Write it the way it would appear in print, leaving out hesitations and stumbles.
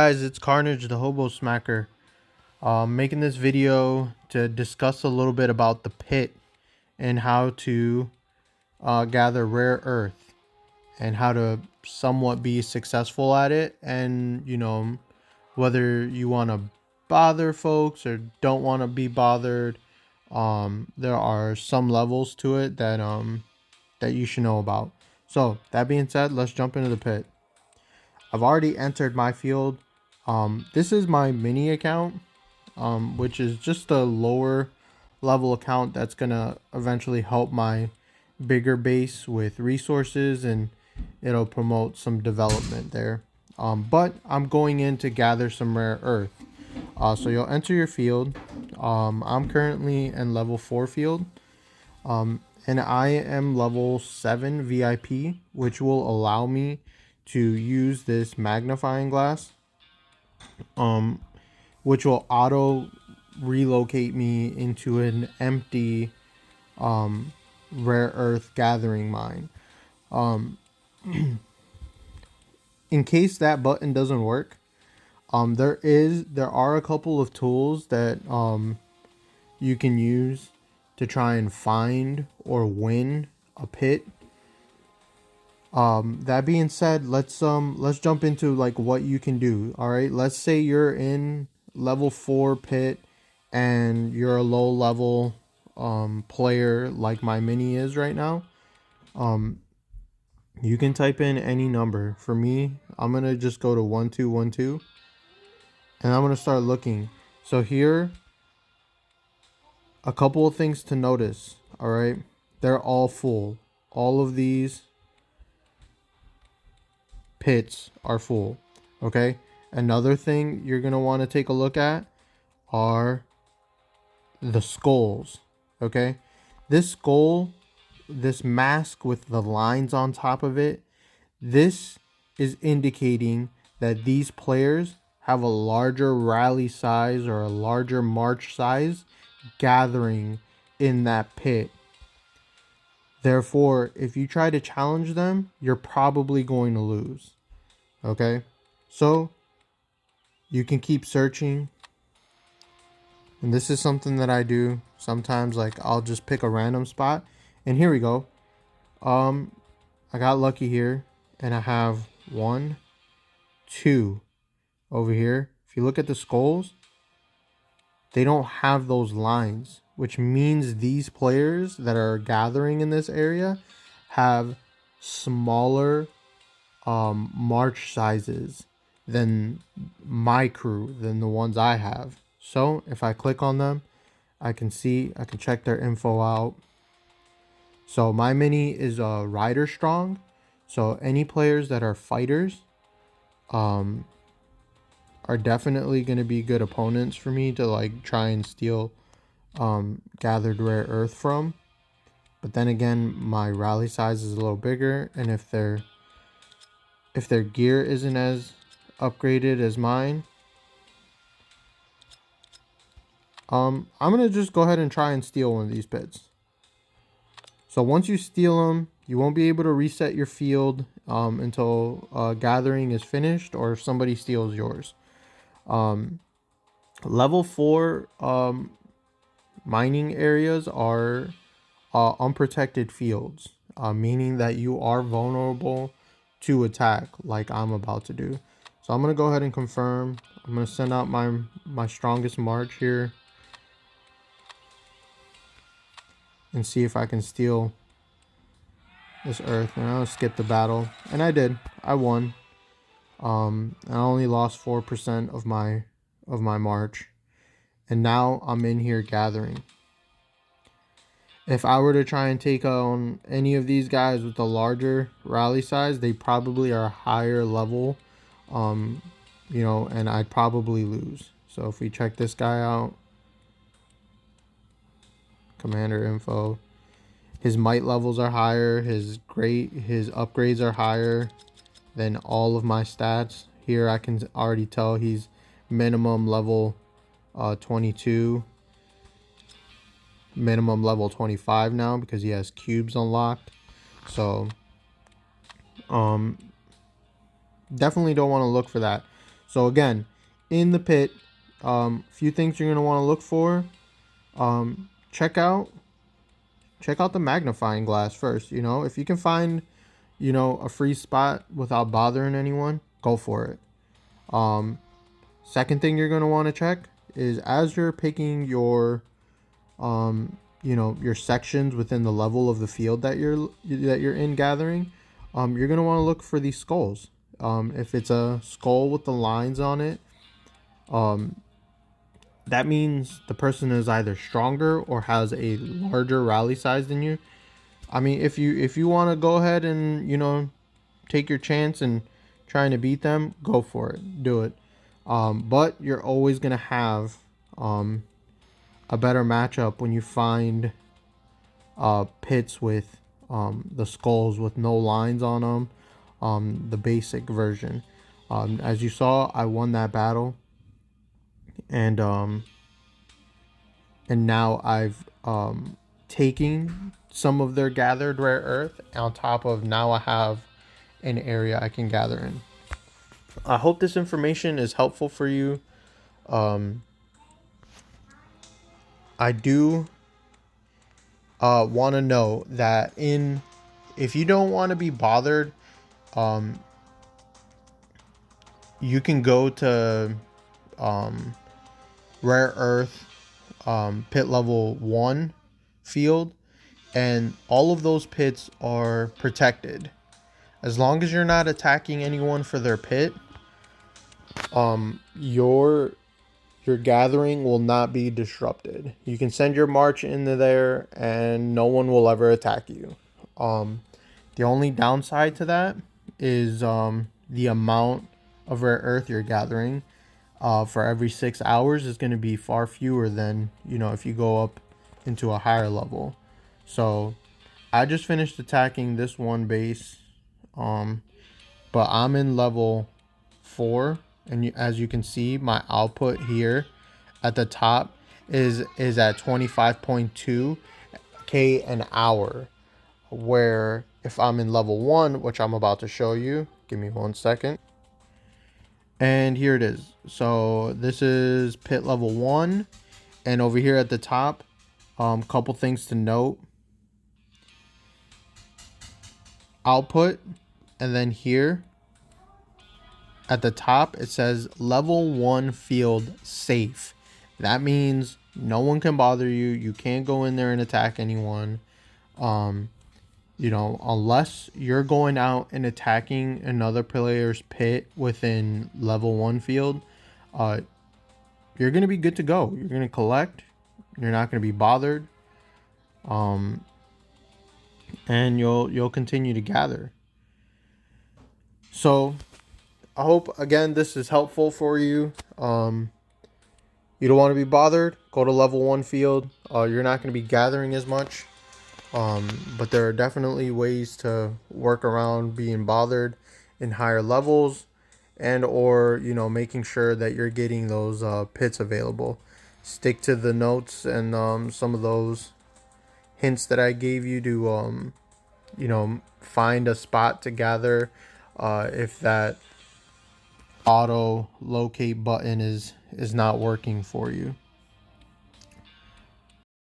Guys, it's Carnage the Hobo Smacker. Making this video to discuss a little bit about the pit and how to gather rare earth and how to somewhat be successful at it, and whether you want to bother folks or don't want to be bothered. There are some levels to it that you should know about. So that being said, let's jump into the pit. I've already entered my field. This is my mini account, which is just a lower level account that's gonna eventually help my bigger base with resources, and it'll promote some development there. But I'm going in to gather some rare earth. So you'll enter your field. I'm currently in level 4 field. And I am level 7 VIP, which will allow me to use this magnifying glass, which will auto relocate me into an empty rare earth gathering mine. In case that button doesn't work, there are a couple of tools that you can use to try and find or win a pit. That being said, let's jump into like what you can do. All right, let's say you're in level 4 pit and you're a low level player like my mini is right now. You can type in any number. For me, I'm gonna just go to 1212 and I'm gonna start looking. So here, a couple of things to notice. All right, they're all full. All of these pits are full. Okay, another thing you're gonna want to take a look at are the skulls. Okay, this skull, this mask with the lines on top of it, this is indicating that these players have a larger rally size or a larger march size gathering in that pit. Therefore, if you try to challenge them, you're probably going to lose. Okay? So, you can keep searching. And this is something that I do. Sometimes, like, I'll just pick a random spot. And here we go. I got lucky here. And I have 1, 2 over here. If you look at the skulls, they don't have those lines, which means these players that are gathering in this area have smaller march sizes than my crew, than the ones I have. So if I click on them, I can check their info out. So my mini is rider strong. So any players that are fighters are definitely going to be good opponents for me to like try and steal gathered rare earth from. But then again, my rally size is a little bigger, and if their gear isn't as upgraded as mine, I'm gonna just go ahead and try and steal one of these pits. So once you steal them, you won't be able to reset your field until gathering is finished, or if somebody steals yours. Level 4 mining areas are unprotected fields, meaning that you are vulnerable to attack like I'm about to do. So I'm going to go ahead and confirm. I'm going to send out my strongest march here and see if I can steal this earth. And I'll skip the battle. And I did. I won. I only lost 4% of my march. And now I'm in here gathering. If I were to try and take on any of these guys with a larger rally size, they probably are higher level, and I'd probably lose. So if we check this guy out, commander info, his might levels are higher, his upgrades are higher than all of my stats. Here I can already tell he's minimum level 22. Minimum level 25 now because he has cubes unlocked. So definitely don't want to look for that. So again, in the pit, few things you're going to want to look for. Check out the magnifying glass first. You know, if you can find, you know, a free spot without bothering anyone, go for it. Second thing you're going to want to check is, as you're picking your you know, your sections within the level of the field that you're in gathering, you're going to want to look for these skulls. If it's a skull with the lines on it, that means the person is either stronger or has a larger rally size than you. I mean, if you want to go ahead and, you know, take your chance and trying to beat them, go for it, do it. But you're always gonna have a better matchup when you find pits with the skulls with no lines on them, the basic version. As you saw, I won that battle, and now I've taken some of their gathered rare earth. On top of, now I have an area I can gather in. I hope this information is helpful for you. I do want to know that if you don't want to be bothered, you can go to rare earth pit level 1 field, and all of those pits are protected. As long as you're not attacking anyone for their pit, your gathering will not be disrupted. You can send your march into there and no one will ever attack you. The only downside to that is the amount of rare earth you're gathering for every 6 hours is going to be far fewer than, you know, if you go up into a higher level. So I just finished attacking this one base, but I'm in level 4, and as you can see, my output here at the top is at 25.2k an hour, where if I'm in level 1, which I'm about to show you, give me 1 second, and here it is. So this is pit level 1, and over here at the top, couple things to note: output, and then here at the top it says level 1 field safe. That means no one can bother you. You can't go in there and attack anyone. You know, unless you're going out and attacking another player's pit within level 1 field, you're going to be good to go. You're going to collect. You're not going to be bothered. And you'll continue to gather. So I hope, again, this is helpful for you. You don't want to be bothered, go to level 1 field. You're not going to be gathering as much. But there are definitely ways to work around being bothered in higher levels, and or, you know, making sure that you're getting those pits available. Stick to the notes and some of those hints that I gave you to you know, find a spot to gather if that auto locate button is not working for you.